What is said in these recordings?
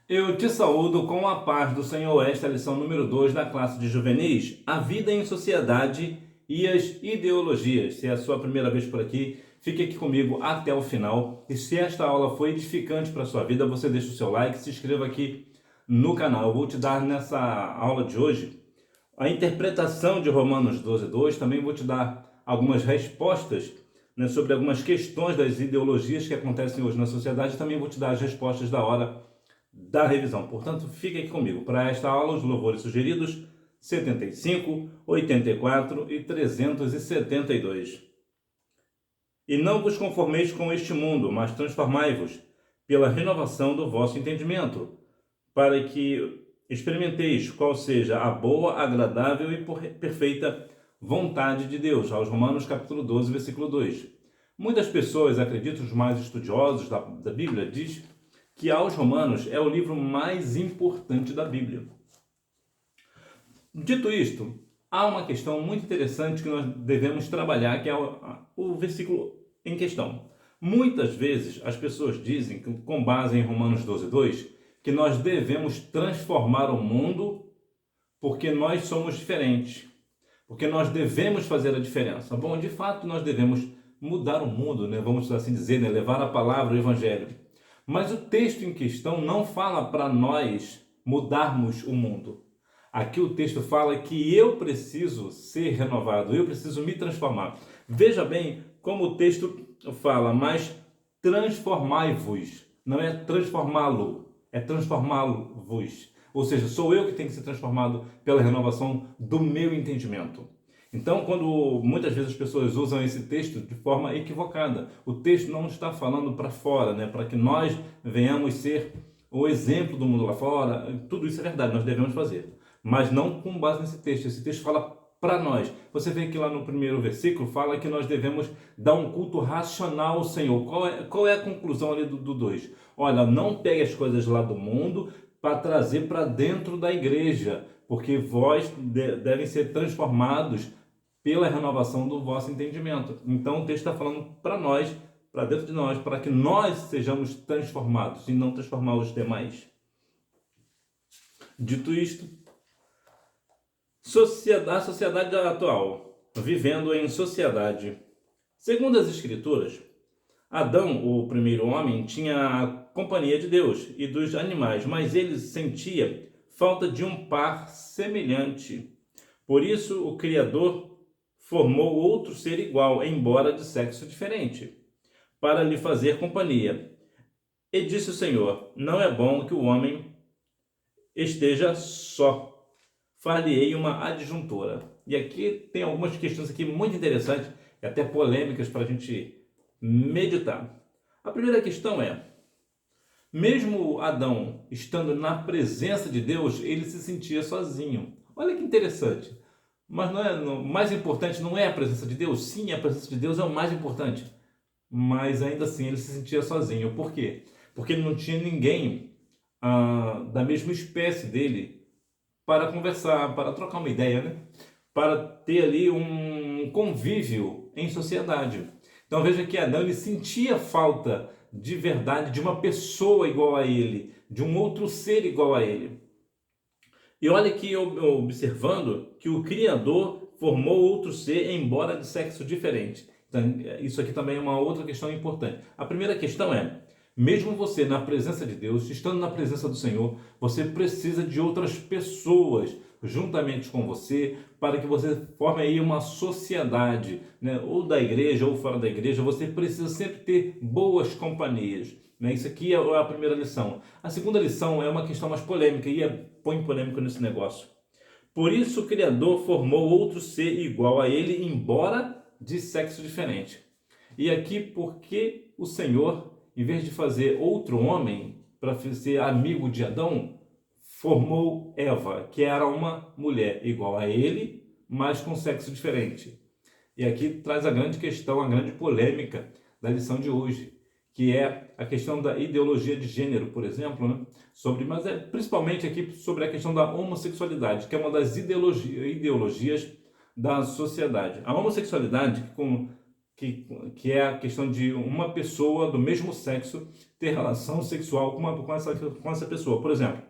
Eu te saúdo com a paz do Senhor. Esta é a lição número 2 da classe de juvenis, a vida em sociedade e as ideologias. Se é a sua primeira vez por aqui, fique aqui comigo até o final. E se esta aula foi edificante para a sua vida, você deixa o seu like, se inscreva aqui no canal. Eu vou te dar nessa aula de hoje a interpretação de Romanos 12:2. Também vou te dar algumas respostas, sobre algumas questões das ideologias que acontecem hoje na sociedade. Também vou te dar as respostas da hora da revisão. Portanto, fique aqui comigo. Para esta aula, os louvores sugeridos: 75, 84 e 372. E não vos conformeis com este mundo, mas transformai-vos pela renovação do vosso entendimento, para que experimenteis qual seja a boa, agradável e perfeita vontade de Deus. Aos Romanos capítulo 12, versículo 2. Muitas pessoas, acredito, os mais estudiosos da Bíblia, diz que aos Romanos é o livro mais importante da Bíblia. Dito isto, há uma questão muito interessante que nós devemos trabalhar, que é o versículo em questão. Muitas vezes as pessoas dizem, com base em Romanos 12:2, que nós devemos transformar o mundo porque nós somos diferentes, porque nós devemos fazer a diferença. Bom, de fato nós devemos mudar o mundo, vamos assim dizer, levar a palavra, o evangelho. Mas o texto em questão não fala para nós mudarmos o mundo. Aqui o texto fala que eu preciso ser renovado, eu preciso me transformar. Veja bem como o texto fala, mas transformai-vos. Não é transformá-lo, é transformá-vos. Ou seja, sou eu que tenho que ser transformado pela renovação do meu entendimento. Então, quando muitas vezes as pessoas usam esse texto de forma equivocada, o texto não está falando para fora, para que nós venhamos ser o exemplo do mundo lá fora. Tudo isso é verdade, nós devemos fazer, mas não com base nesse texto. Esse texto fala para nós. Você vê que lá no primeiro versículo fala que nós devemos dar um culto racional ao Senhor. Qual é a conclusão ali do 2? Olha, não pegue as coisas lá do mundo para trazer para dentro da igreja, porque vós devem ser transformados pela renovação do vosso entendimento. Então o texto está falando para nós, para dentro de nós, para que nós sejamos transformados e não transformar os demais. Dito isto, a sociedade atual, vivendo em sociedade. Segundo as Escrituras, Adão, o primeiro homem, tinha a companhia de Deus e dos animais, mas ele sentia falta de um par semelhante. Por isso, o Criador formou outro ser igual, embora de sexo diferente, para lhe fazer companhia. E disse o Senhor: não é bom que o homem esteja só. Far-lhe-ei uma adjuntora. E aqui tem algumas questões aqui muito interessantes e até polêmicas para a gente meditar. A primeira questão é: mesmo Adão estando na presença de Deus, ele se sentia sozinho. Olha que interessante. Mas o mais importante não é a presença de Deus? Sim, a presença de Deus é o mais importante. Mas ainda assim ele se sentia sozinho. Por quê? Porque ele não tinha ninguém da mesma espécie dele para conversar, para trocar uma ideia, para ter ali um convívio em sociedade. Então veja que Adão ele sentia falta de verdade de uma pessoa igual a ele, de um outro ser igual a ele. E olha aqui observando que o Criador formou outro ser, embora de sexo diferente. Então, isso aqui também é uma outra questão importante. A primeira questão é: mesmo você na presença de Deus, estando na presença do Senhor, você precisa de outras pessoas juntamente com você, para que você forme aí uma sociedade, ou da igreja ou fora da igreja. Você precisa sempre ter boas companhias. Isso aqui é a primeira lição. A segunda lição é uma questão mais polêmica, e põe polêmica nesse negócio. Por isso o Criador formou outro ser igual a ele, embora de sexo diferente. E aqui, porque o Senhor, em vez de fazer outro homem para ser amigo de Adão, formou Eva, que era uma mulher igual a ele, mas com sexo diferente. E aqui traz a grande questão, a grande polêmica da lição de hoje, que é a questão da ideologia de gênero, por exemplo, mas é principalmente aqui sobre a questão da homossexualidade, que é uma das ideologias da sociedade. A homossexualidade, que é a questão de uma pessoa do mesmo sexo ter relação sexual com essa pessoa. Por exemplo,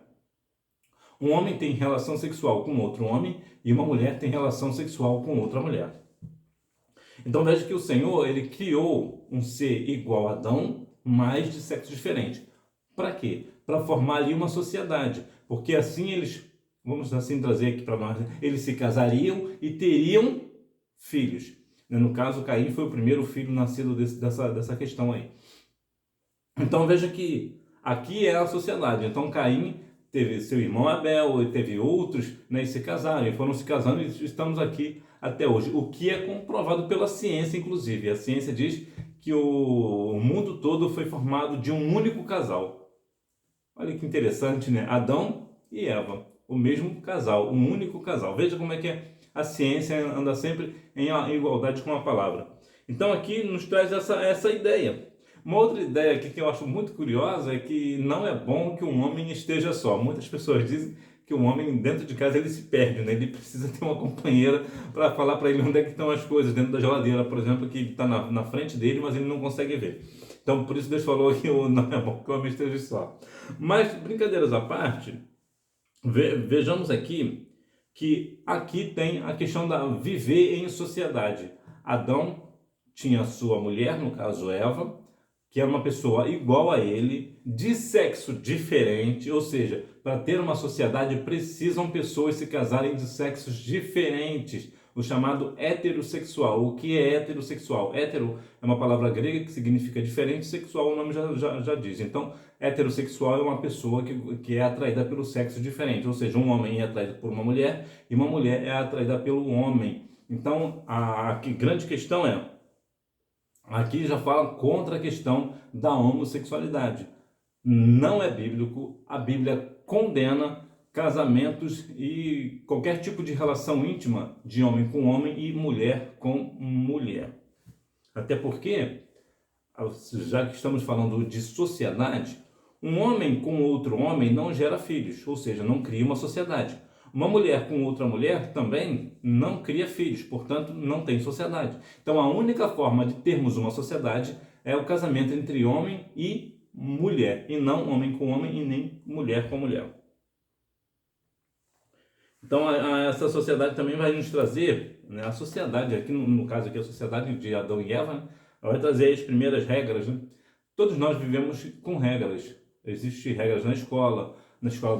um homem tem relação sexual com outro homem e uma mulher tem relação sexual com outra mulher. Então veja que o Senhor, ele criou um ser igual a Adão, mas de sexo diferente. Para quê? Para formar ali uma sociedade. Porque assim eles, vamos assim trazer aqui para nós, eles se casariam e teriam filhos. No caso, Caim foi o primeiro filho nascido dessa questão aí. Então veja que aqui é a sociedade. Então Caim teve seu irmão Abel, e teve outros, né, e se casaram, e foram se casando, e estamos aqui até hoje. O que é comprovado pela ciência, inclusive. A ciência diz que o mundo todo foi formado de um único casal. Olha que interessante, né? Adão e Eva, o mesmo casal, um único casal. Veja como é que a ciência anda sempre em igualdade com a palavra. Então aqui nos traz essa ideia. Uma outra ideia aqui que eu acho muito curiosa é que não é bom que um homem esteja só. Muitas pessoas dizem que um homem dentro de casa ele se perde, né? Ele precisa ter uma companheira para falar para ele onde é que estão as coisas, dentro da geladeira, por exemplo, que está na frente dele, mas ele não consegue ver. Então por isso Deus falou que não é bom que o homem esteja só. Mas brincadeiras à parte, vejamos aqui que aqui tem a questão da viver em sociedade. Adão tinha sua mulher, no caso Eva, que é uma pessoa igual a ele, de sexo diferente, ou seja, para ter uma sociedade precisam pessoas se casarem de sexos diferentes, o chamado heterossexual. O que é heterossexual? Hétero é uma palavra grega que significa diferente, sexual o nome já diz. Então, heterossexual é uma pessoa que é atraída pelo sexo diferente, ou seja, um homem é atraído por uma mulher e uma mulher é atraída pelo homem. Então, a grande questão é, aqui já fala contra a questão da homossexualidade. Não é bíblico, a Bíblia condena casamentos e qualquer tipo de relação íntima de homem com homem e mulher com mulher. Até porque, já que estamos falando de sociedade, um homem com outro homem não gera filhos, ou seja, não cria uma sociedade. Uma mulher com outra mulher também não cria filhos, portanto, não tem sociedade. Então, a única forma de termos uma sociedade é o casamento entre homem e mulher, e não homem com homem e nem mulher com mulher. Então, essa sociedade também vai nos trazer, né, a sociedade, aqui no caso aqui, a sociedade de Adão e Eva, né, vai trazer as primeiras regras. Né? Todos nós vivemos com regras. Existem regras na escola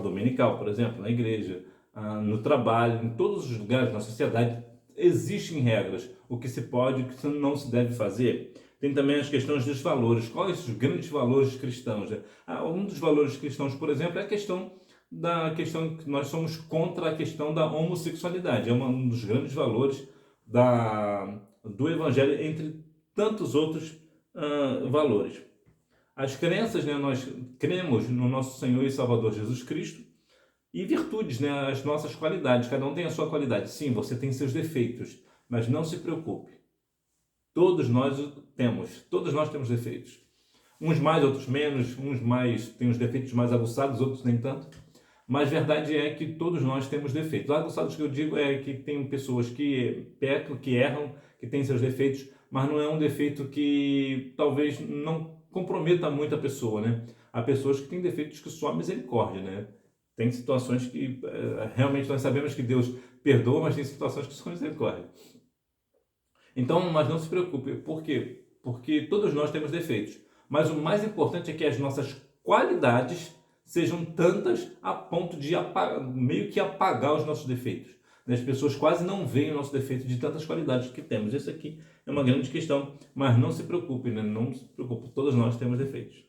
dominical, por exemplo, na igreja, no trabalho, em todos os lugares na sociedade existem regras, o que se pode e o que não se deve fazer. Tem também as questões dos valores. Quais os grandes valores cristãos? Um dos valores cristãos, por exemplo, é a questão que nós somos contra a questão da homossexualidade. É um dos grandes valores do Evangelho, entre tantos outros valores. As crenças, né, nós cremos no nosso Senhor e Salvador Jesus Cristo, e virtudes, né, as nossas qualidades. Cada um tem a sua qualidade. Sim, você tem seus defeitos, mas não se preocupe. Todos nós temos defeitos. Uns mais, outros menos, uns mais têm os defeitos mais aguçados, outros nem tanto. Mas verdade é que todos nós temos defeitos. Aguçados que eu digo é que tem pessoas que pecam, que erram, que têm seus defeitos, mas não é um defeito que talvez não comprometa muito a pessoa, né? Há pessoas que têm defeitos que só a misericórdia, né? Tem situações que realmente nós sabemos que Deus perdoa, mas tem situações que são misericórdia. Então, mas não se preocupe. Por quê? Porque todos nós temos defeitos. Mas o mais importante é que as nossas qualidades sejam tantas a ponto de meio que apagar os nossos defeitos. As pessoas quase não veem o nosso defeito de tantas qualidades que temos. Isso aqui é uma grande questão. Mas não se preocupe, né? Não se preocupe. Todos nós temos defeitos.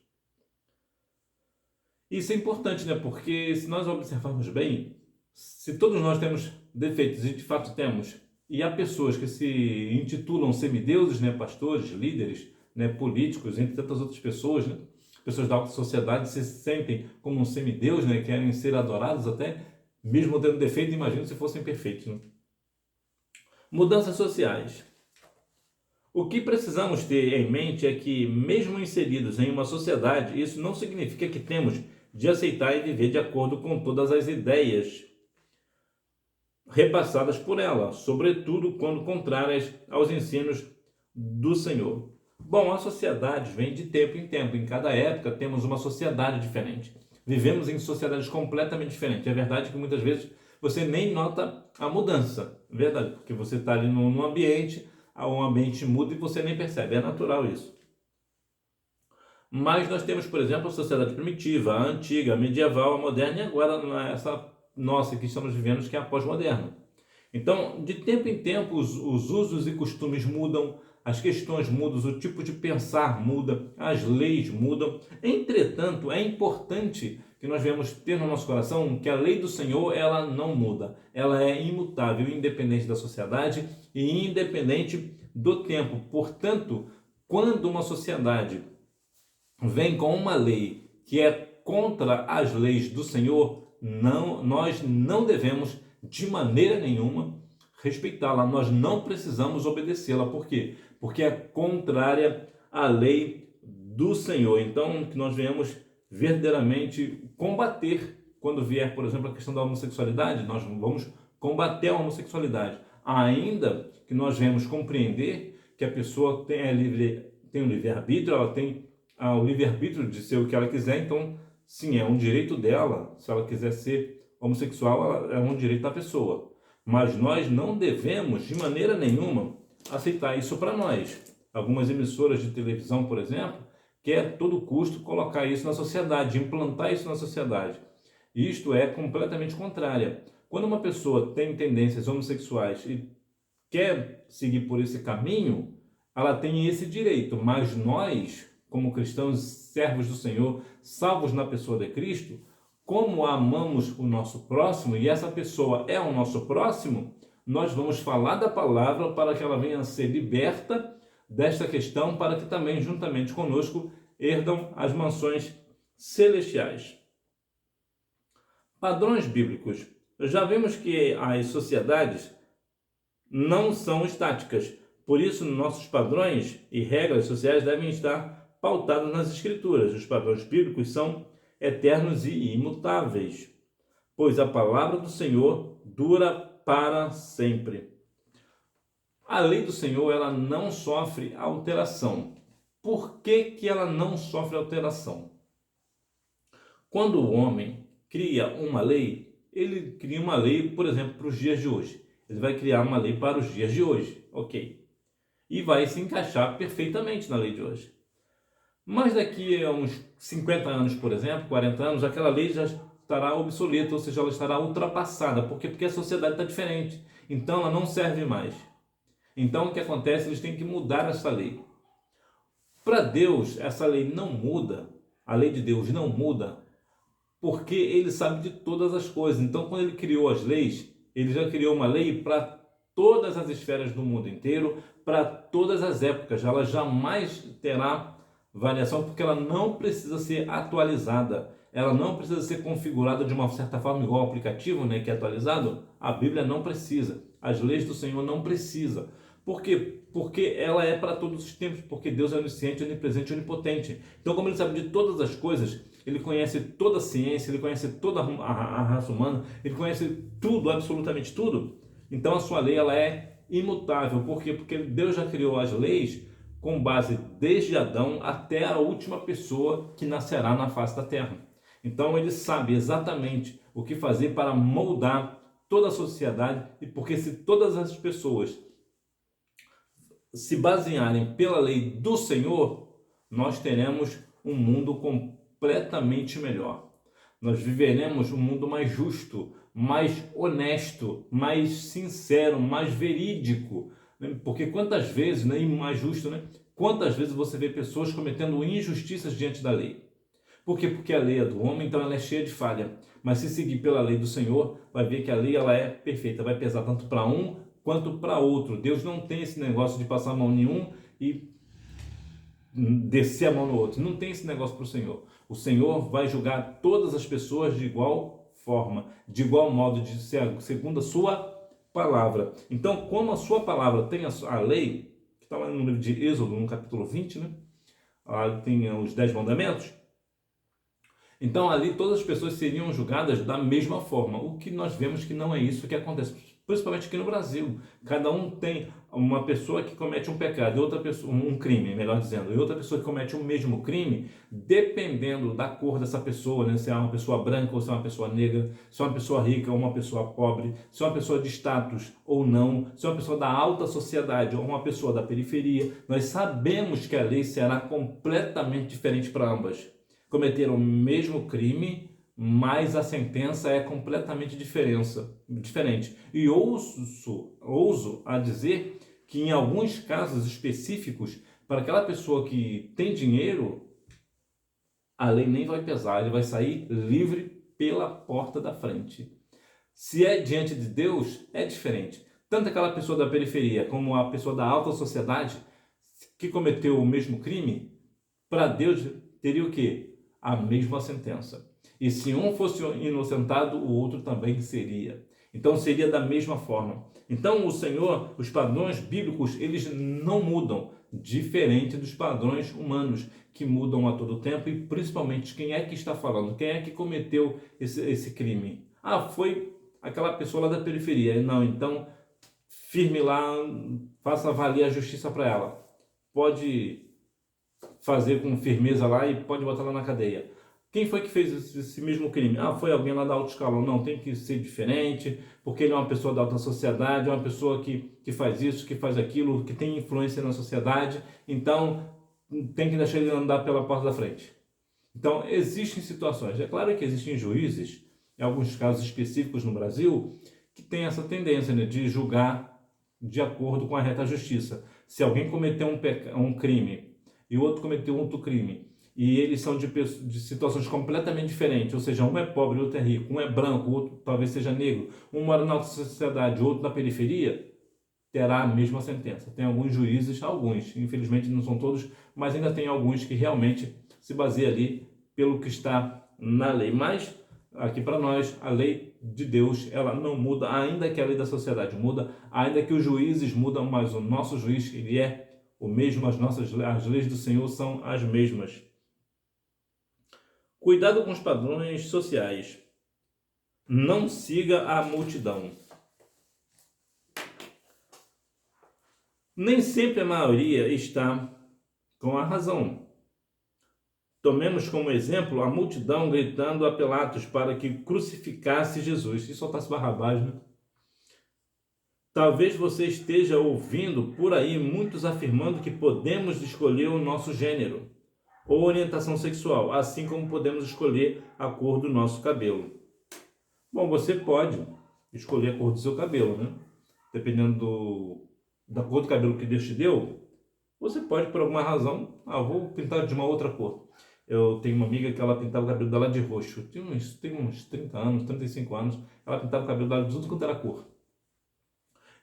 Isso é importante, né? Porque se nós observarmos bem, se todos nós temos defeitos, e de fato temos, e há pessoas que se intitulam semideuses, né? Pastores, líderes, né? Políticos, entre tantas outras pessoas, né? Pessoas da alta sociedade se sentem como um semideus, né? Querem ser adorados até, mesmo tendo defeito, imagina se fossem perfeitos. Né? Mudanças sociais. O que precisamos ter em mente é que, mesmo inseridos em uma sociedade, isso não significa que temos de aceitar e viver de acordo com todas as ideias repassadas por ela, sobretudo quando contrárias aos ensinos do Senhor. Bom, a sociedade vem de tempo em tempo. Em cada época temos uma sociedade diferente. Vivemos em sociedades completamente diferentes. É verdade que muitas vezes você nem nota a mudança. É verdade, porque você está ali num ambiente, o ambiente muda e você nem percebe. É natural isso. Mas nós temos, por exemplo, a sociedade primitiva, a antiga, a medieval, a moderna e agora essa nossa que estamos vivendo, que é a pós-moderna. Então, de tempo em tempo, os usos e costumes mudam, as questões mudam, o tipo de pensar muda, as leis mudam. Entretanto, é importante que nós venhamos ter no nosso coração que a lei do Senhor, ela não muda. Ela é imutável, independente da sociedade e independente do tempo. Portanto, quando uma sociedade vem com uma lei que é contra as leis do Senhor, nós não devemos de maneira nenhuma respeitá-la, nós não precisamos obedecê-la. Por quê? Porque é contrária à lei do Senhor. Então, que nós venhamos verdadeiramente combater quando vier, por exemplo, a questão da homossexualidade, nós vamos combater a homossexualidade, ainda que nós venhamos compreender que a pessoa tem o livre-arbítrio, ela tem o livre-arbítrio de ser o que ela quiser, então, sim, é um direito dela. Se ela quiser ser homossexual, é um direito da pessoa. Mas nós não devemos, de maneira nenhuma, aceitar isso para nós. Algumas emissoras de televisão, por exemplo, quer a todo custo colocar isso na sociedade, implantar isso na sociedade. Isto é completamente contrária. Quando uma pessoa tem tendências homossexuais e quer seguir por esse caminho, ela tem esse direito, mas nós, como cristãos, servos do Senhor, salvos na pessoa de Cristo, como amamos o nosso próximo e essa pessoa é o nosso próximo, nós vamos falar da palavra para que ela venha a ser liberta desta questão, para que também, juntamente conosco, herdam as mansões celestiais. Padrões bíblicos. Já vimos que as sociedades não são estáticas, por isso nossos padrões e regras sociais devem estar pautados nas Escrituras. Os padrões bíblicos são eternos e imutáveis, pois a palavra do Senhor dura para sempre. A lei do Senhor, ela não sofre alteração. Por que ela não sofre alteração? Quando o homem cria uma lei, ele cria uma lei, por exemplo, para os dias de hoje. Ele vai criar uma lei para os dias de hoje, ok? E vai se encaixar perfeitamente na lei de hoje. Mas daqui a uns 50 anos, por exemplo, 40 anos, aquela lei já estará obsoleta, ou seja, ela estará ultrapassada. Por quê? Porque a sociedade está diferente. Então, ela não serve mais. Então, o que acontece? Eles têm que mudar essa lei. Para Deus, essa lei não muda. A lei de Deus não muda, porque Ele sabe de todas as coisas. Então, quando Ele criou as leis, Ele já criou uma lei para todas as esferas do mundo inteiro, para todas as épocas. Ela jamais terá variação, porque ela não precisa ser atualizada, ela não precisa ser configurada de uma certa forma, igual ao aplicativo, né, que é atualizado. A Bíblia não precisa, as leis do Senhor não precisa. Por quê? Porque ela é para todos os tempos, porque Deus é onisciente, onipresente e onipotente. Então, como Ele sabe de todas as coisas, Ele conhece toda a ciência, Ele conhece toda a raça humana, Ele conhece tudo, absolutamente tudo. Então, a sua lei, ela é imutável. Por quê? Porque Deus já criou as leis com base desde Adão até a última pessoa que nascerá na face da terra. Então ele sabe exatamente o que fazer para moldar toda a sociedade, e porque se todas as pessoas se basearem pela lei do Senhor, nós teremos um mundo completamente melhor. Nós viveremos um mundo mais justo, mais honesto, mais sincero, mais verídico. Porque quantas vezes, né, e mais justo, né? Quantas vezes você vê pessoas cometendo injustiças diante da lei? Por quê? Porque a lei é do homem, então ela é cheia de falha. Mas se seguir pela lei do Senhor, vai ver que a lei, ela é perfeita, vai pesar tanto para um quanto para outro. Deus não tem esse negócio de passar a mão em um e descer a mão no outro. Não tem esse negócio para o Senhor. O Senhor vai julgar todas as pessoas de igual forma, de igual modo, segundo a sua palavra. Então, como a sua palavra tem a lei, que está lá no livro de Êxodo, no capítulo 20, né? Lá tem os 10 mandamentos. Então, ali todas as pessoas seriam julgadas da mesma forma. O que nós vemos que não é isso que acontece. principalmente aqui no Brasil. Cada um tem uma pessoa que comete um pecado, e outra pessoa, um crime, melhor dizendo, e outra pessoa que comete o mesmo crime, dependendo da cor dessa pessoa, né? Se é uma pessoa branca ou se é uma pessoa negra, se é uma pessoa rica ou uma pessoa pobre, se é uma pessoa de status ou não, se é uma pessoa da alta sociedade ou uma pessoa da periferia, nós sabemos que a lei será completamente diferente para ambas. Cometeram o mesmo crime, mas a sentença é completamente diferente. E ouso a dizer que em alguns casos específicos, para aquela pessoa que tem dinheiro, a lei nem vai pesar, ele vai sair livre pela porta da frente. Se é diante de Deus, é diferente. Tanto aquela pessoa da periferia como a pessoa da alta sociedade que cometeu o mesmo crime, para Deus teria o quê? A mesma sentença. E se um fosse inocentado, o outro também seria. Então seria da mesma forma. Então o Senhor, os padrões bíblicos, eles não mudam, diferente dos padrões humanos, que mudam a todo tempo, e principalmente quem é que está falando, quem é que cometeu esse crime. Ah, foi aquela pessoa lá da periferia. Não, então firme lá, faça valer a justiça para ela. Pode fazer com firmeza lá e pode botar lá na cadeia. Quem foi que fez esse mesmo crime? Ah, foi alguém lá da alto escalão. Não, tem que ser diferente, porque ele é uma pessoa da alta sociedade, é uma pessoa que faz isso, que faz aquilo, que tem influência na sociedade, então tem que deixar ele andar pela porta da frente. Então, existem situações. É claro que existem juízes, em alguns casos específicos no Brasil, que têm essa tendência, né, de julgar de acordo com a reta justiça. Se alguém cometeu um crime e o outro cometeu outro crime, e eles são de situações completamente diferentes, ou seja, um é pobre, outro é rico, um é branco, outro talvez seja negro, um mora na alta sociedade, outro na periferia, terá a mesma sentença. Tem alguns juízes, alguns, infelizmente não são todos, mas ainda tem alguns que realmente se baseiam ali pelo que está na lei. Mas, aqui para nós, a lei de Deus, ela não muda, ainda que a lei da sociedade muda, ainda que os juízes mudam, mas o nosso juiz, ele é o mesmo, as leis do Senhor são as mesmas. Cuidado com os padrões sociais. Não siga a multidão. Nem sempre a maioria está com a razão. Tomemos como exemplo a multidão gritando a Pilatos para que crucificasse Jesus e soltasse Barrabás, né? Talvez você esteja ouvindo por aí muitos afirmando que podemos escolher o nosso gênero ou orientação sexual, assim como podemos escolher a cor do nosso cabelo. Bom, você pode escolher a cor do seu cabelo, né? Dependendo da cor do cabelo que Deus te deu, você pode, por alguma razão, vou pintar de uma outra cor. Eu tenho uma amiga que ela pintava o cabelo dela de roxo. Tem uns 30 anos, 35 anos, ela pintava o cabelo dela de tudo quanto era cor.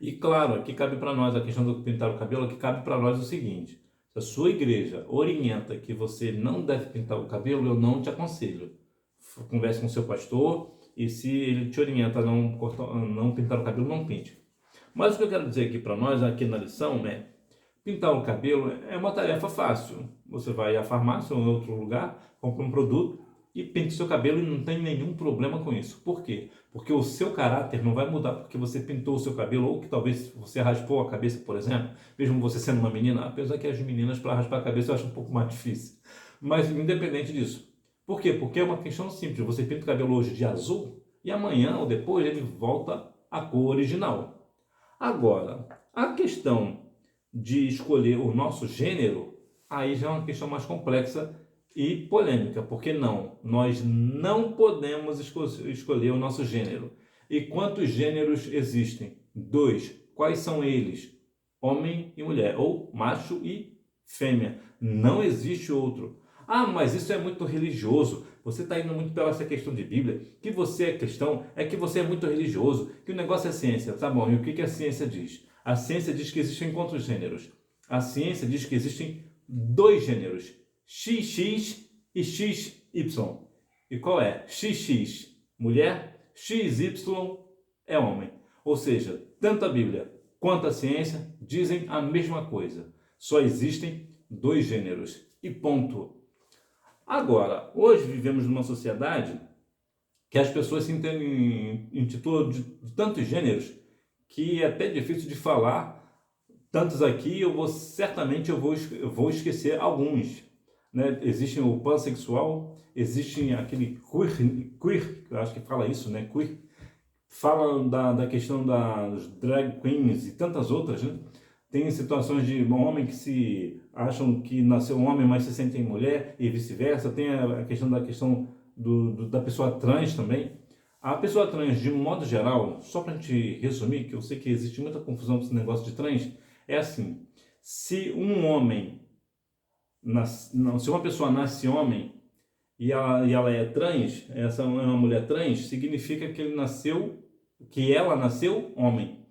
E claro, aqui cabe para nós, a questão do pintar o cabelo, aqui cabe para nós o seguinte: se a sua igreja orienta que você não deve pintar o cabelo, eu não te aconselho. Converse com o seu pastor e se ele te orienta a não pintar o cabelo, não pinte. Mas o que eu quero dizer aqui para nós, aqui na lição, é: pintar o cabelo é uma tarefa fácil. Você vai à farmácia ou em outro lugar, compra um produto e pinta o seu cabelo e não tem nenhum problema com isso. Por quê? Porque o seu caráter não vai mudar porque você pintou o seu cabelo ou que talvez você raspou a cabeça, por exemplo, mesmo você sendo uma menina, apesar que as meninas para raspar a cabeça eu acho um pouco mais difícil. Mas independente disso. Por quê? Porque é uma questão simples. Você pinta o cabelo hoje de azul e amanhã ou depois ele volta à cor original. Agora, a questão de escolher o nosso gênero, aí já é uma questão mais complexa e polêmica, porque nós não podemos escolher o nosso gênero. E quantos gêneros existem? 2. Quais são eles? Homem e mulher, ou macho e fêmea. Não existe outro. Ah, mas isso é muito religioso. Você está indo muito pela essa questão de Bíblia, que você é cristão, é que você é muito religioso, que o negócio é ciência. Tá bom, e o que a ciência diz? A ciência diz que existem quantos gêneros? A ciência diz que existem 2 gêneros, XX e XY. E qual é? XX, mulher, XY é homem. Ou seja, tanto a Bíblia quanto a ciência dizem a mesma coisa. Só existem 2 gêneros. E ponto. Agora, hoje vivemos numa sociedade que as pessoas se intitulam de tantos gêneros que é até difícil de falar. Tantos aqui, certamente eu vou esquecer alguns, né? Existe o pansexual, existe aquele queer, eu acho que fala isso, né? Queer, fala da questão das drag queens e tantas outras, né? Tem situações de um homem que se acham que nasceu um homem, mas se sentem mulher e vice-versa. Tem a questão da pessoa trans também. A pessoa trans, de um modo geral, só para a gente resumir, que eu sei que existe muita confusão com esse negócio de trans, é assim: se um homem, não, se uma pessoa nasce homem e ela é trans, essa é uma mulher trans, significa que ela nasceu homem.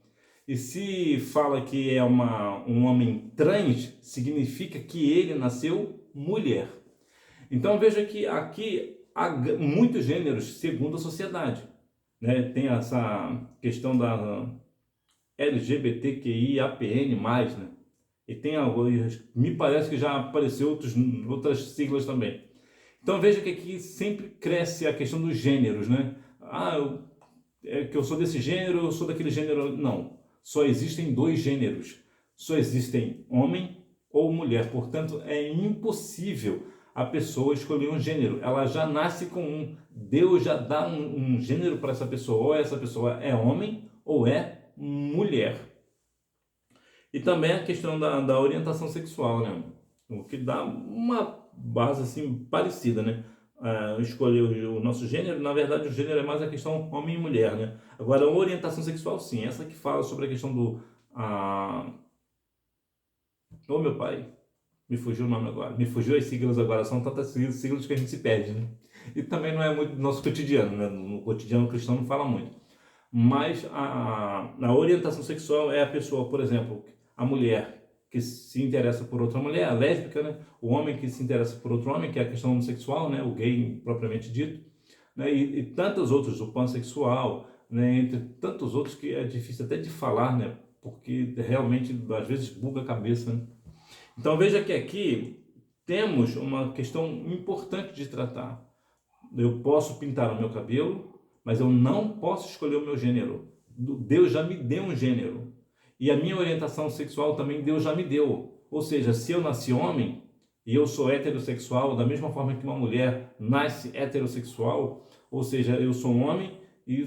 E se fala que é um homem trans, significa que ele nasceu mulher. Então veja que aqui há muitos gêneros segundo a sociedade, né? Tem essa questão da LGBTQIAPN+, né? E tem me parece que já apareceu outras siglas também. Então veja que aqui sempre cresce a questão dos gêneros, né? É que eu sou desse gênero, eu sou daquele gênero. Não, só existem dois gêneros. Só existem homem ou mulher. Portanto, é impossível a pessoa escolher um gênero. Ela já nasce com um. Deus já dá um gênero para essa pessoa. Ou essa pessoa é homem ou é mulher. E também a questão da orientação sexual, né? O que dá uma base assim parecida, né? Escolher o nosso gênero, na verdade o gênero é mais a questão homem e mulher, né? Agora a orientação sexual, sim, essa que fala sobre a questão do... Ô meu pai, me fugiu o nome agora, me fugiu as siglas agora, são tantas siglas que a gente se perde, né? E também não é muito do nosso cotidiano, né? No cotidiano cristão não fala muito. Mas a orientação sexual é a pessoa, por exemplo, a mulher que se interessa por outra mulher, a lésbica, né? O homem que se interessa por outro homem, que é a questão homossexual, né? O gay propriamente dito, né? E tantos outros, o pansexual, né? Entre tantos outros que é difícil até de falar, né? Porque realmente às vezes buga a cabeça, né? Então veja que aqui temos uma questão importante de tratar. Eu posso pintar o meu cabelo, mas eu não posso escolher o meu gênero. Deus já me deu um gênero. E a minha orientação sexual também Deus já me deu. Ou seja, se eu nasci homem e eu sou heterossexual, da mesma forma que uma mulher nasce heterossexual, ou seja, eu sou um homem e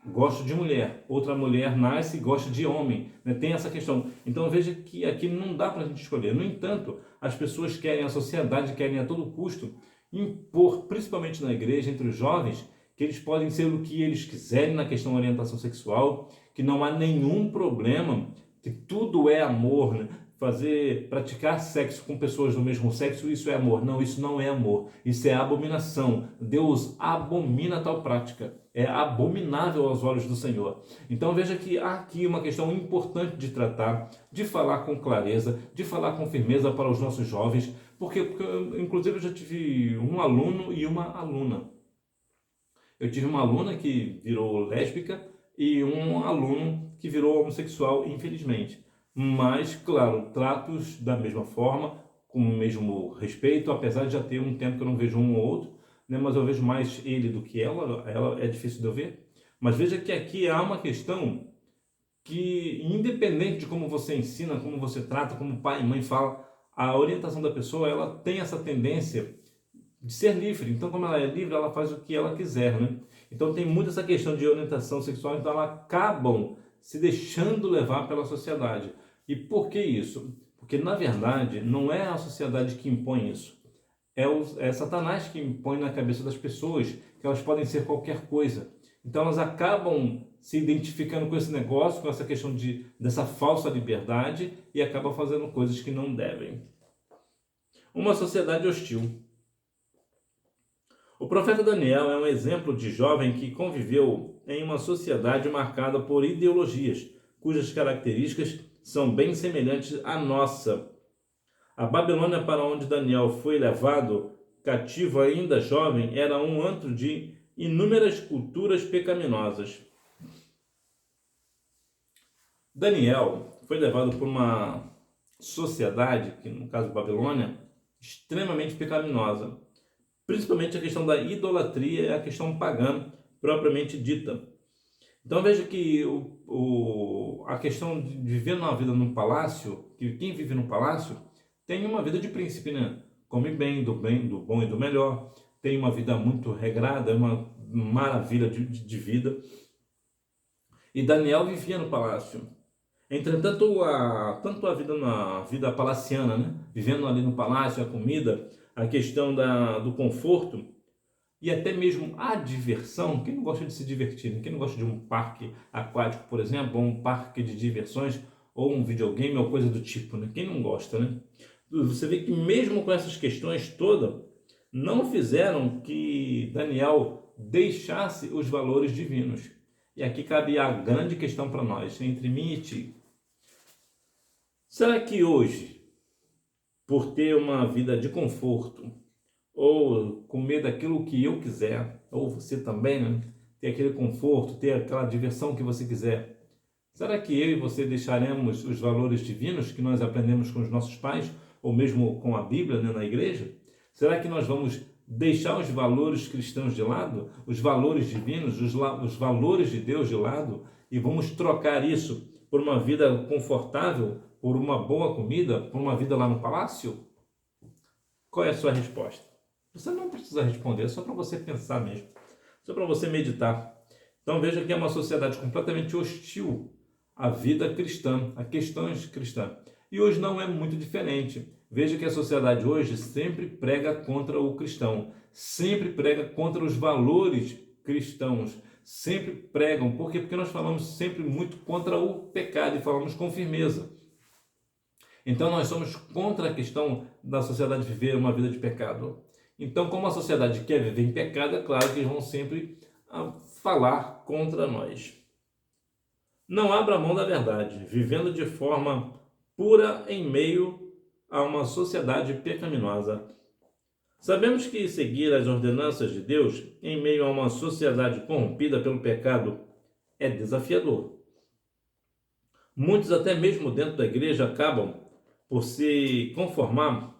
gosto de mulher, outra mulher nasce e gosta de homem, né? Tem essa questão. Então veja que aqui não dá para a gente escolher. No entanto, as pessoas querem, a sociedade querem a todo custo impor, principalmente na igreja, entre os jovens, que eles podem ser o que eles quiserem na questão da orientação sexual, que não há nenhum problema, que tudo é amor, né? Praticar sexo com pessoas do mesmo sexo, isso é amor. Não, isso não é amor, isso é abominação. Deus abomina tal prática, é abominável aos olhos do Senhor. Então veja que há aqui uma questão importante de tratar, de falar com clareza, de falar com firmeza para os nossos jovens, porque inclusive eu já tive um aluno e uma aluna. Eu tive uma aluna que virou lésbica e um aluno que virou homossexual, infelizmente. Mas, claro, tratos da mesma forma, com o mesmo respeito, apesar de já ter um tempo que eu não vejo um ou outro, né? Mas eu vejo mais ele do que ela é difícil de eu ver. Mas veja que aqui há uma questão que, independente de como você ensina, como você trata, como pai e mãe fala, a orientação da pessoa, ela tem essa tendência de ser livre. Então, como ela é livre, ela faz o que ela quiser, né? Então tem muito essa questão de orientação sexual, então elas acabam se deixando levar pela sociedade. E por que isso? Porque, na verdade, não é a sociedade que impõe isso. É Satanás que impõe na cabeça das pessoas que elas podem ser qualquer coisa. Então elas acabam se identificando com esse negócio, com essa questão dessa falsa liberdade e acabam fazendo coisas que não devem. Uma sociedade hostil. O profeta Daniel é um exemplo de jovem que conviveu em uma sociedade marcada por ideologias, cujas características são bem semelhantes à nossa. A Babilônia, para onde Daniel foi levado, cativo ainda jovem, era um antro de inúmeras culturas pecaminosas. Daniel foi levado por uma sociedade, que no caso Babilônia, extremamente pecaminosa. Principalmente a questão da idolatria e a questão pagã propriamente dita. Então veja que a questão de viver uma vida num palácio, que quem vive num palácio tem uma vida de príncipe, né? Come bem, do bom e do melhor, tem uma vida muito regrada, é uma maravilha de vida. E Daniel vivia no palácio. Entretanto, tanto a vida na vida palaciana, né? Vivendo ali no palácio, a comida, a questão do conforto e até mesmo a diversão. Quem não gosta de se divertir? Né? Quem não gosta de um parque aquático, por exemplo, ou um parque de diversões, ou um videogame, ou coisa do tipo, né? Quem não gosta, né? Você vê que mesmo com essas questões todas, não fizeram que Daniel deixasse os valores divinos. E aqui cabe a grande questão para nós, entre mim e ti. Será que hoje, por ter uma vida de conforto, ou comer daquilo que eu quiser, ou você também, né? Ter aquele conforto, ter aquela diversão que você quiser, será que eu e você deixaremos os valores divinos que nós aprendemos com os nossos pais, ou mesmo com a Bíblia, né, na igreja? Será que nós vamos deixar os valores cristãos de lado, os valores divinos, os valores de Deus de lado, e vamos trocar isso por uma vida confortável, por uma boa comida, por uma vida lá no palácio? Qual é a sua resposta? Você não precisa responder, é só para você pensar mesmo, só para você meditar. Então veja que é uma sociedade completamente hostil à vida cristã, a questões cristãs. E hoje não é muito diferente. Veja que a sociedade hoje sempre prega contra o cristão, sempre prega contra os valores cristãos, sempre pregam. Por quê? Porque nós falamos sempre muito contra o pecado e falamos com firmeza. Então nós somos contra a questão da sociedade viver uma vida de pecado. Então, como a sociedade quer viver em pecado, é claro que eles vão sempre falar contra nós. Não abra mão da verdade, vivendo de forma pura em meio a uma sociedade pecaminosa. Sabemos que seguir as ordenanças de Deus em meio a uma sociedade corrompida pelo pecado é desafiador. Muitos, até mesmo dentro da igreja, acabam por se conformar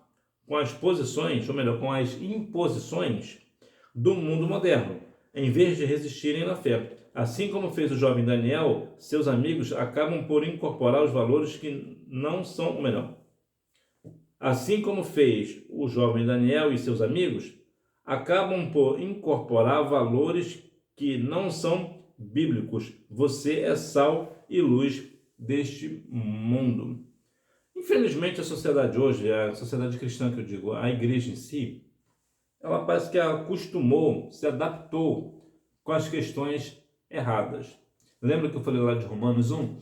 com as posições, ou melhor, com as imposições do mundo moderno, em vez de resistirem na fé. Assim como fez o jovem Daniel, seus amigos acabam por incorporar os valores que não são o melhor. Assim como fez o jovem Daniel e seus amigos, acabam por incorporar valores que não são bíblicos. Você é sal e luz deste mundo. Infelizmente, a sociedade hoje, a sociedade cristã que eu digo, a igreja em si, ela parece que acostumou, se adaptou com as questões erradas. Lembra que eu falei lá de Romanos 1?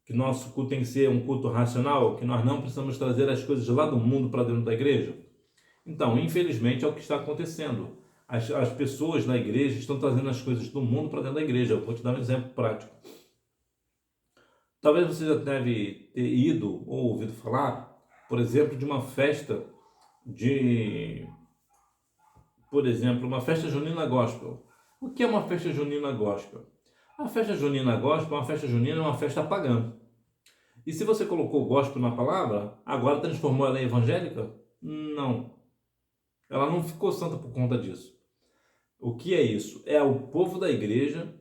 Que nosso culto tem que ser um culto racional, que nós não precisamos trazer as coisas lá do mundo para dentro da igreja? Então, infelizmente, é o que está acontecendo. As pessoas na igreja estão trazendo as coisas do mundo para dentro da igreja. Eu vou te dar um exemplo prático. Talvez você já deve ter ido ou ouvido falar, por exemplo, de uma festa por exemplo, uma festa junina gospel. O que é uma festa junina gospel? A festa junina gospel, uma festa junina é uma festa pagã. E se você colocou gospel na palavra, agora transformou ela em evangélica? Não. Ela não ficou santa por conta disso. O que é isso? É o povo da igreja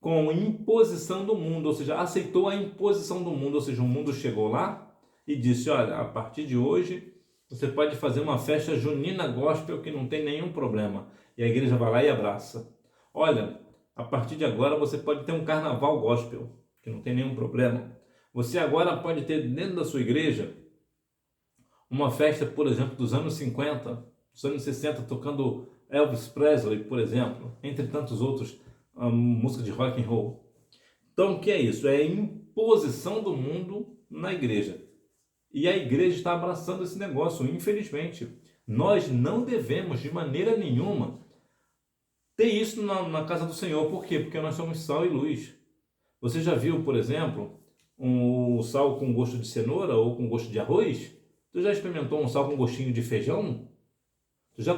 com imposição do mundo, ou seja, aceitou a imposição do mundo, ou seja, o mundo chegou lá e disse, olha, a partir de hoje você pode fazer uma festa junina gospel que não tem nenhum problema. E a igreja vai lá e abraça. Olha, a partir de agora você pode ter um carnaval gospel, que não tem nenhum problema. Você agora pode ter dentro da sua igreja uma festa, por exemplo, dos anos 50, dos anos 60, tocando Elvis Presley, por exemplo, entre tantos outros, música de rock and roll. Então, o que é isso? É a imposição do mundo na igreja. E a igreja está abraçando esse negócio, infelizmente. Nós não devemos, de maneira nenhuma, ter isso na casa do Senhor. Por quê? Porque nós somos sal e luz. Você já viu, por exemplo, um sal com gosto de cenoura ou com gosto de arroz? Tu já experimentou um sal com gostinho de feijão? Tu já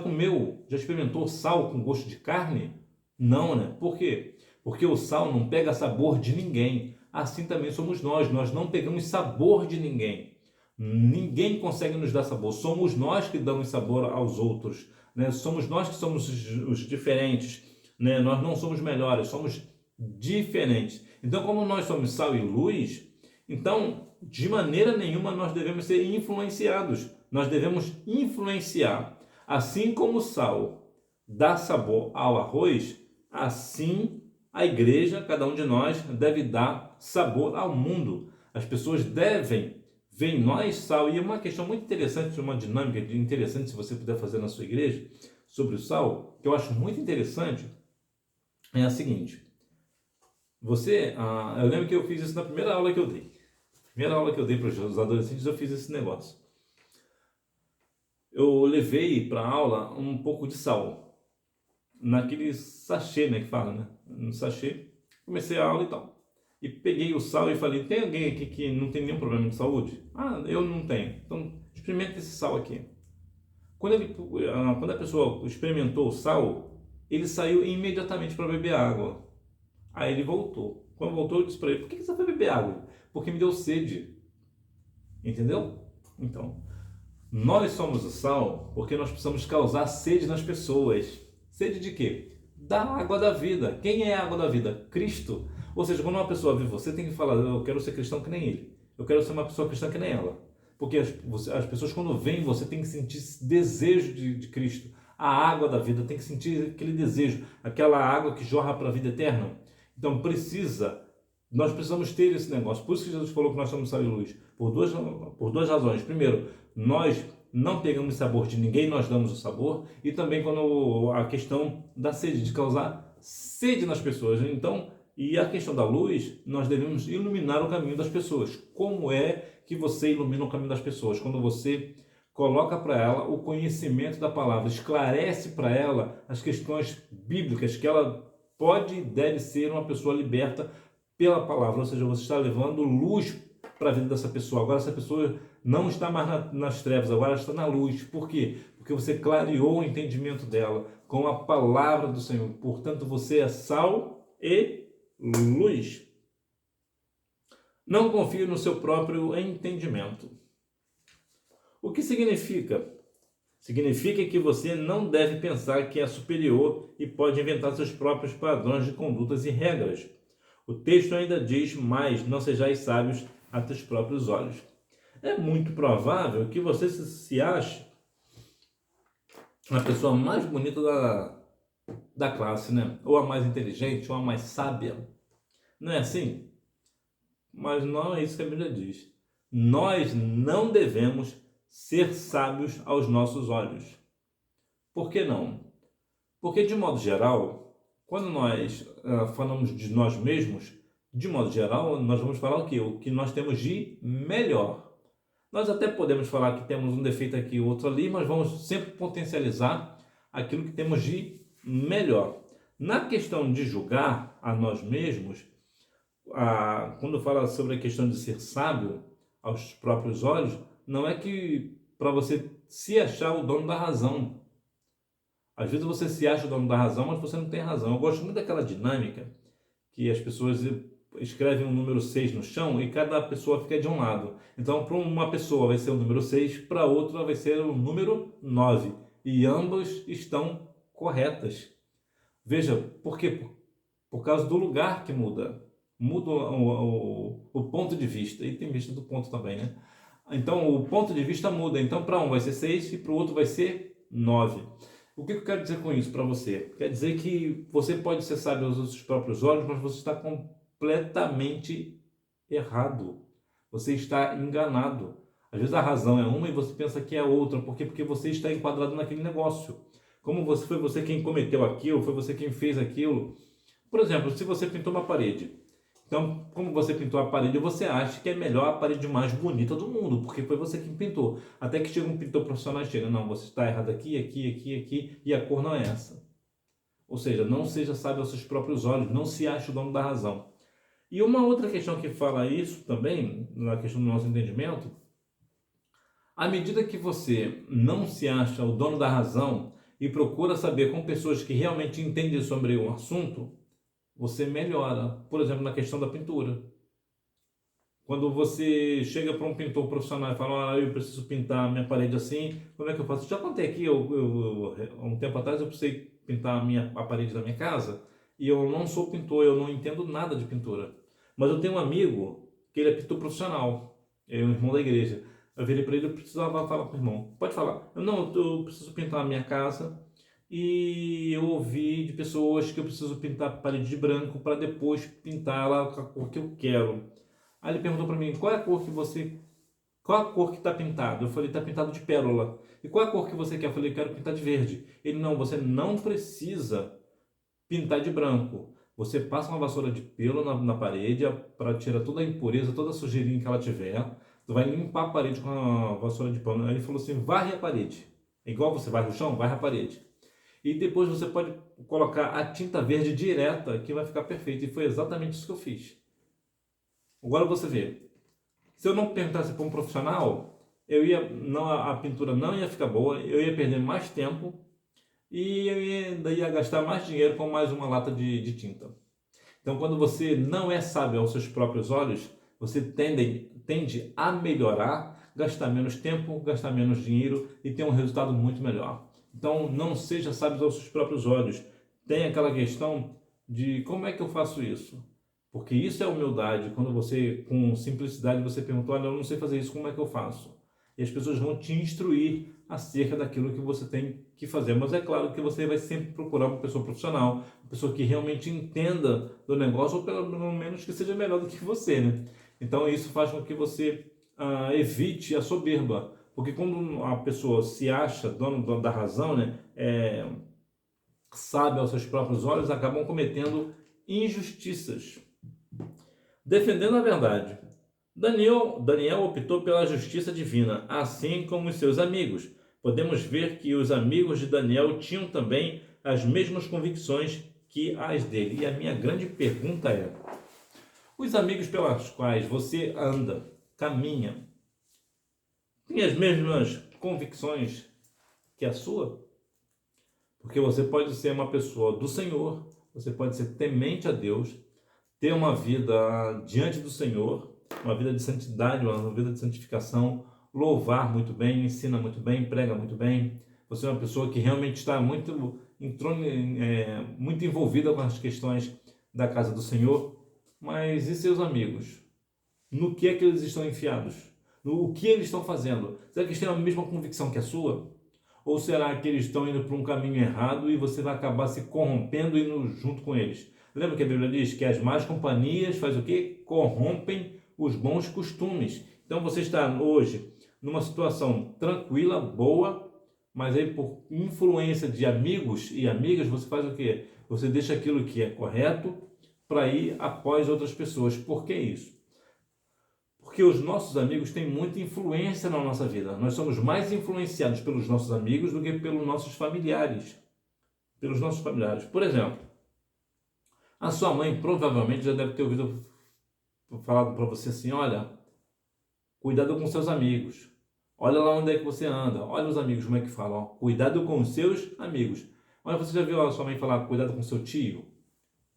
experimentou sal com gosto de carne? Não, né? Por quê? Porque o sal não pega sabor de ninguém. Assim também somos nós não pegamos sabor de ninguém. Ninguém consegue nos dar sabor. Somos nós que damos sabor aos outros, né? Somos nós que somos os diferentes. né? Nós não somos melhores, somos diferentes. Então, como nós somos sal e luz, então, de maneira nenhuma nós devemos ser influenciados. Nós devemos influenciar. Assim como o sal dá sabor ao arroz, assim a igreja, cada um de nós, deve dar sabor ao mundo. As pessoas devem ver em nós sal. E uma questão muito interessante, uma dinâmica interessante, se você puder fazer na sua igreja, sobre o sal, que eu acho muito interessante, é a seguinte. Eu lembro que eu fiz isso na primeira aula que eu dei. Primeira aula que eu dei para os adolescentes, eu fiz esse negócio. Eu levei para a aula um pouco de sal, naquele sachê, né, que fala, né? No sachê, comecei a aula e tal. E peguei o sal e falei, tem alguém aqui que não tem nenhum problema de saúde? Ah, eu não tenho. Então, experimenta esse sal aqui. Quando a pessoa experimentou o sal, ele saiu imediatamente para beber água. Aí ele voltou. Quando voltou, eu disse para ele, por que você foi beber água? Porque me deu sede. Entendeu? Então, nós somos o sal porque nós precisamos causar sede nas pessoas. Sede de quê? Da água da vida. Quem é a água da vida? Cristo. Ou seja, quando uma pessoa vê você, tem que falar, eu quero ser cristão que nem ele. Eu quero ser uma pessoa cristã que nem ela. Porque as pessoas, quando veem você, tem que sentir esse desejo de Cristo. A água da vida, tem que sentir aquele desejo, aquela água que jorra para a vida eterna. Então nós precisamos ter esse negócio. Por isso que Jesus falou que nós somos sal e luz. Por duas razões. Primeiro, nós não pegamos sabor de ninguém, nós damos o sabor. E também quando a questão da sede, de causar sede nas pessoas. Então, e a questão da luz, nós devemos iluminar o caminho das pessoas. Como é que você ilumina o caminho das pessoas? Quando você coloca para ela o conhecimento da palavra, esclarece para ela as questões bíblicas, que ela pode e deve ser uma pessoa liberta pela palavra, ou seja, você está levando luz para a vida dessa pessoa. Agora essa pessoa não está mais nas trevas, agora está na luz. Por quê? Porque você clareou o entendimento dela com a palavra do Senhor. Portanto, você é sal e luz. Não confie no seu próprio entendimento. O que significa? Significa que você não deve pensar que é superior e pode inventar seus próprios padrões de condutas e regras. O texto ainda diz, mas não sejais sábios a teus próprios olhos. É muito provável que você se ache a pessoa mais bonita da classe, né? Ou a mais inteligente, ou a mais sábia. Não é assim? Mas não é isso que a Bíblia diz. Nós não devemos ser sábios aos nossos olhos. Por que não? Porque, de modo geral, quando nós falamos de nós mesmos, de modo geral, nós vamos falar o quê? O que nós temos de melhor. Nós até podemos falar que temos um defeito aqui e outro ali, mas vamos sempre potencializar aquilo que temos de melhor. Na questão de julgar a nós mesmos, quando fala sobre a questão de ser sábio aos próprios olhos, não é que para você se achar o dono da razão. Às vezes você se acha o dono da razão, mas você não tem razão. Eu gosto muito daquela dinâmica que as pessoas escrevem um número 6 no chão e cada pessoa fica de um lado. Então, para uma pessoa vai ser o número 6, para outra vai ser o número 9. E ambas estão corretas. Veja, por quê? Por causa do lugar que muda. Muda o ponto de vista. E tem vista do ponto também, né? Então, o ponto de vista muda. Então, para um vai ser 6 e para o outro vai ser 9. O que eu quero dizer com isso para você? Quer dizer que você pode ser sábio aos seus próprios olhos, mas você está completamente errado. Você está enganado. Às vezes a razão é uma e você pensa que é outra. Por quê? Porque você está enquadrado naquele negócio. Como foi você quem cometeu aquilo, foi você quem fez aquilo. Por exemplo, se você pintou uma parede. Então, como você pintou a parede, você acha que é melhor a parede mais bonita do mundo, porque foi você quem pintou. Até que chega um pintor profissional e chega, não, você está errado aqui, e a cor não é essa. Ou seja, não seja sábio aos seus próprios olhos, não se ache o dono da razão. E uma outra questão que fala isso também, na questão do nosso entendimento, à medida que você não se acha o dono da razão e procura saber com pessoas que realmente entendem sobre o assunto, você melhora. Por exemplo, na questão da pintura. Quando você chega para um pintor profissional e fala, eu preciso pintar minha parede assim, como é que eu faço? Já contei aqui, há um tempo atrás eu precisei pintar a parede da minha casa, e eu não sou pintor, eu não entendo nada de pintura. Mas eu tenho um amigo que ele é pintor profissional, é um irmão da igreja. Eu virei para ele, eu precisava falar com o irmão. Pode falar. Eu preciso pintar a minha casa, e eu ouvi de pessoas que eu preciso pintar a parede de branco para depois pintar ela com a cor que eu quero. Aí ele perguntou para mim, qual a cor que está pintado? Eu falei, está pintado de pérola. E qual a cor que você quer? Eu falei, quero pintar de verde. Ele, não, você não precisa pintar de branco. Você passa uma vassoura de pelo na parede para tirar toda a impureza, toda a sujeirinha que ela tiver. Tu vai limpar a parede com a vassoura de pano. Aí ele falou assim, varre a parede. Igual você varre o chão, varre a parede. E depois você pode colocar a tinta verde direta, que vai ficar perfeito. E foi exatamente isso que eu fiz. Agora você vê. Se eu não perguntasse para um profissional, a pintura não ia ficar boa, eu ia perder mais tempo e eu ia gastar mais dinheiro com mais uma lata de tinta. Então, quando você não é sábio aos seus próprios olhos, você tende a melhorar, gastar menos tempo, gastar menos dinheiro e ter um resultado muito melhor. Então, não seja sábio aos seus próprios olhos. Tem aquela questão de como é que eu faço isso? Porque isso é humildade, quando você, com simplicidade, você pergunta, olha, eu não sei fazer isso, como é que eu faço? E as pessoas vão te instruir acerca daquilo que você tem que fazer. Mas é claro que você vai sempre procurar uma pessoa profissional, uma pessoa que realmente entenda do negócio, ou pelo menos que seja melhor do que você, né? Então isso faz com que você evite a soberba. Porque quando a pessoa se acha dono da razão, né, sabe aos seus próprios olhos, acabam cometendo injustiças. Defendendo a verdade, Daniel optou pela justiça divina, assim como os seus amigos. Podemos ver que os amigos de Daniel tinham também as mesmas convicções que as dele. E a minha grande pergunta é: os amigos pelos quais você anda, caminha, têm as mesmas convicções que a sua? Porque você pode ser uma pessoa do Senhor, você pode ser temente a Deus, ter uma vida diante do Senhor, uma vida de santidade, uma vida de santificação, louvar muito bem, ensina muito bem, prega muito bem. Você é uma pessoa que realmente está muito envolvida com as questões da casa do Senhor. Mas e seus amigos? No que é que eles estão enfiados? O que eles estão fazendo? Será que eles têm a mesma convicção que a sua? Ou será que eles estão indo para um caminho errado e você vai acabar se corrompendo e indo junto com eles? Lembra que a Bíblia diz que as más companhias faz o quê? Corrompem os bons costumes. Então você está hoje numa situação tranquila, boa, mas aí por influência de amigos e amigas você faz o quê? Você deixa aquilo que é correto para ir após outras pessoas. Por que isso? Porque os nossos amigos têm muita influência na nossa vida. Nós somos mais influenciados pelos nossos amigos do que pelos nossos familiares. Pelos nossos familiares. Por exemplo, a sua mãe provavelmente já deve ter ouvido falar para você assim, olha, cuidado com seus amigos. Olha lá onde é que você anda. Olha os amigos como é que falam. Ó. Cuidado com os seus amigos. Olha, você já viu a sua mãe falar cuidado com seu tio?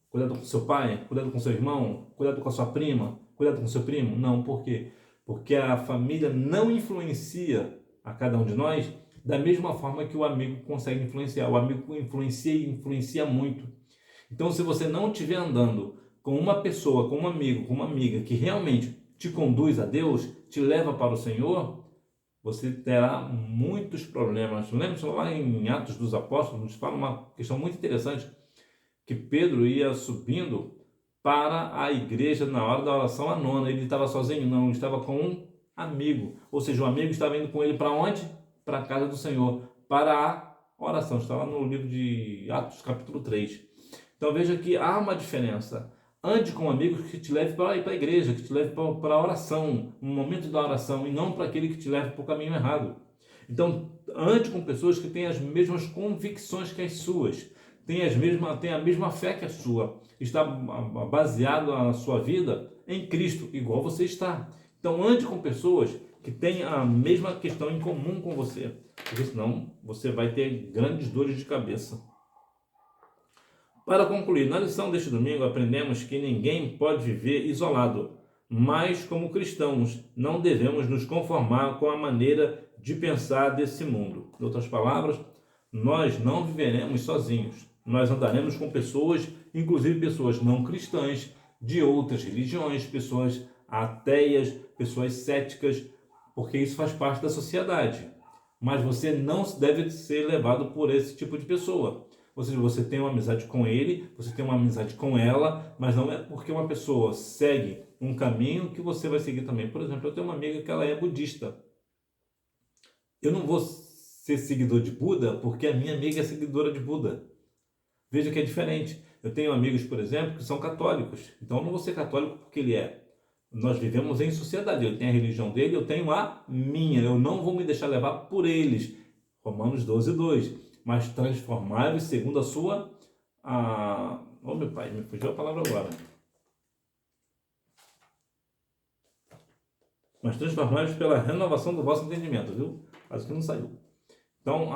Cuidado com seu pai? Cuidado com seu irmão? Cuidado com a sua prima? Cuidado com seu primo? Não, por quê? Porque a família não influencia a cada um de nós da mesma forma que o amigo consegue influenciar. O amigo influencia e influencia muito. Então, se você não estiver andando com uma pessoa, com um amigo, com uma amiga que realmente te conduz a Deus, te leva para o Senhor, você terá muitos problemas. Lembra lá em Atos dos Apóstolos, nos fala uma questão muito interessante, que Pedro ia subindo para a igreja na hora da oração a nona. Ele estava sozinho? Não, ele estava com um amigo. Ou seja, o amigo estava indo com ele para onde? Para a casa do Senhor, para a oração. Está lá no livro de Atos, capítulo 3. Então veja que há uma diferença. Ande com amigos que te leve para ir para a igreja, que te leve para a oração, no momento da oração, e não para aquele que te leve para o caminho errado. Então, ande com pessoas que têm as mesmas convicções que as suas, têm a mesma fé que a sua, está baseado a sua vida em Cristo, igual você está. Então, ande com pessoas que têm a mesma questão em comum com você, porque senão você vai ter grandes dores de cabeça. Para concluir, na lição deste domingo aprendemos que ninguém pode viver isolado, mas como cristãos não devemos nos conformar com a maneira de pensar desse mundo. Em outras palavras, Nós não viveremos sozinhos. Nós andaremos com pessoas, inclusive pessoas não cristãs, de outras religiões, pessoas ateias, pessoas céticas, porque isso faz parte da sociedade. Mas você não deve ser levado por esse tipo de pessoa. Ou seja, você tem uma amizade com ele, você tem uma amizade com ela, mas não é porque uma pessoa segue um caminho que você vai seguir também. Por exemplo, eu tenho uma amiga que ela é budista. Eu não vou ser seguidor de Buda porque a minha amiga é seguidora de Buda. Veja que é diferente. Eu tenho amigos, por exemplo, que são católicos. Então eu não vou ser católico porque ele é. Nós vivemos em sociedade. Ele tem a religião dele, eu tenho a minha. Eu não vou me deixar levar por eles. Romanos 12:2. Mas transformai-vos segundo a sua... Oh, meu pai, me fugiu a palavra agora. Mas transformai-vos pela renovação do vosso entendimento, viu? Quase que não saiu. Então,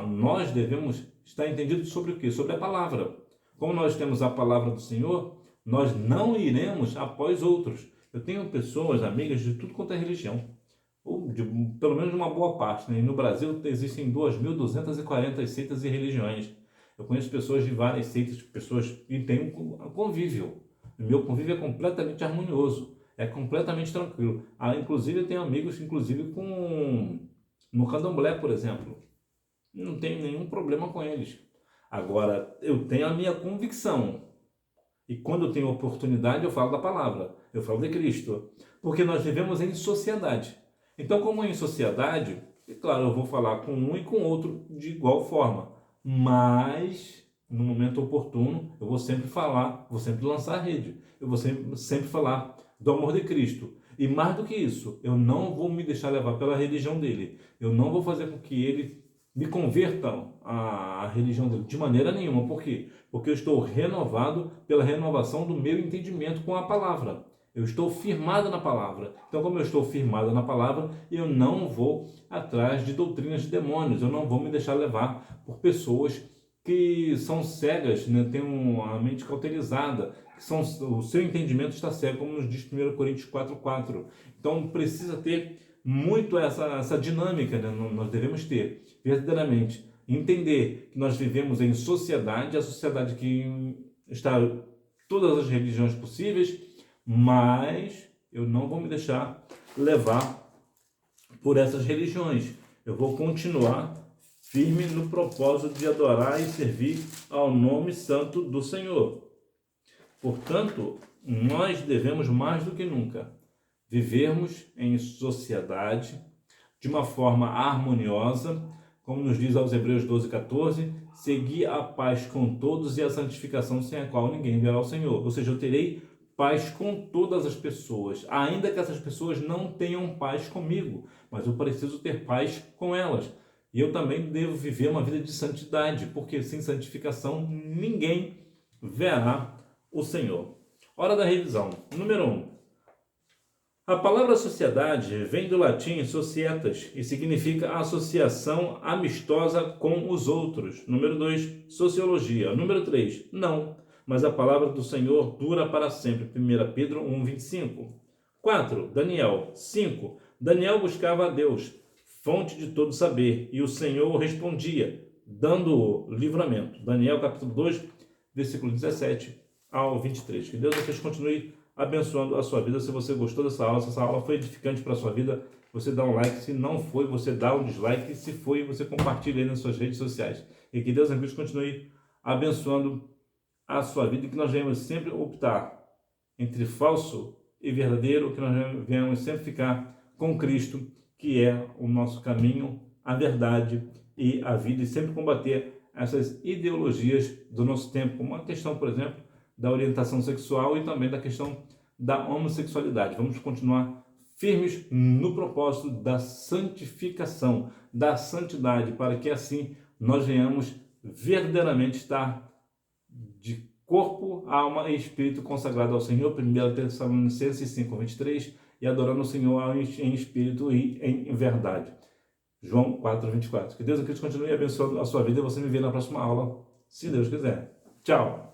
nós devemos estar entendidos sobre o quê? Sobre a palavra. Como nós temos a palavra do Senhor, nós não iremos após outros. Eu tenho pessoas, amigas de tudo quanto é religião, ou de, pelo menos de uma boa parte, né? E no Brasil existem 2.240 seitas e religiões. Eu conheço pessoas de várias seitas, pessoas e tenho um convívio. O meu convívio é completamente harmonioso, é completamente tranquilo. Inclusive, eu tenho amigos, inclusive, no candomblé, por exemplo. Não tenho nenhum problema com eles. Agora, eu tenho a minha convicção. E quando eu tenho oportunidade, eu falo da palavra. Eu falo de Cristo. Porque nós vivemos em sociedade. Então, como em sociedade, é claro, eu vou falar com um e com outro de igual forma. Mas, no momento oportuno, eu vou sempre falar, vou sempre lançar a rede. Eu vou sempre falar do amor de Cristo. E mais do que isso, eu não vou me deixar levar pela religião dele. Eu não vou fazer com que ele me convertam à religião dele de maneira nenhuma. Por quê? Porque eu estou renovado pela renovação do meu entendimento com a palavra. Eu estou firmado na palavra. Então, como eu estou firmado na palavra, eu não vou atrás de doutrinas de demônios. Eu não vou me deixar levar por pessoas que são cegas, né? Têm a mente cauterizada, o seu entendimento está cego, como nos diz 1 Coríntios 4:4. Então, precisa ter muito essa dinâmica, né? Nós devemos ter, verdadeiramente, entender que nós vivemos em sociedade, a sociedade que está todas as religiões possíveis, mas eu não vou me deixar levar por essas religiões. Eu vou continuar firme no propósito de adorar e servir ao nome santo do Senhor. Portanto, nós devemos mais do que nunca vivermos em sociedade de uma forma harmoniosa, como nos diz aos Hebreus 12:14, seguir a paz com todos e a santificação sem a qual ninguém verá o Senhor. Ou seja, eu terei paz com todas as pessoas, ainda que essas pessoas não tenham paz comigo, mas eu preciso ter paz com elas. E eu também devo viver uma vida de santidade, porque sem santificação ninguém verá o Senhor. Hora da revisão. Número 1. A palavra sociedade vem do latim societas e significa associação amistosa com os outros. Número 2, sociologia. Número 3, não, mas a palavra do Senhor dura para sempre. 1 Pedro 1:25. 4, Daniel. 5, Daniel buscava a Deus, fonte de todo saber, e o Senhor respondia, dando-o livramento. Daniel capítulo 2, versículo 17 ao 23. Que Deus vocês continue abençoando a sua vida. Se você gostou dessa aula, se essa aula foi edificante para a sua vida, você dá um like. Se não foi, você dá um dislike. Se foi, você compartilha aí nas suas redes sociais. E que Deus em Cristo continue abençoando a sua vida e que nós venhamos sempre optar entre falso e verdadeiro, que nós venhamos sempre ficar com Cristo, que é o nosso caminho, a verdade e a vida, e sempre combater essas ideologias do nosso tempo, como a questão, por exemplo, da orientação sexual e também da questão da homossexualidade. Vamos continuar firmes no propósito da santificação, da santidade, para que assim nós venhamos verdadeiramente estar de corpo, alma e espírito consagrado ao Senhor. 1 Tessalonicenses 5:23, e adorando o Senhor em espírito e em verdade. João 4:24. Que Deus em Cristo continue abençoando a sua vida e você me vê na próxima aula, se Deus quiser. Tchau!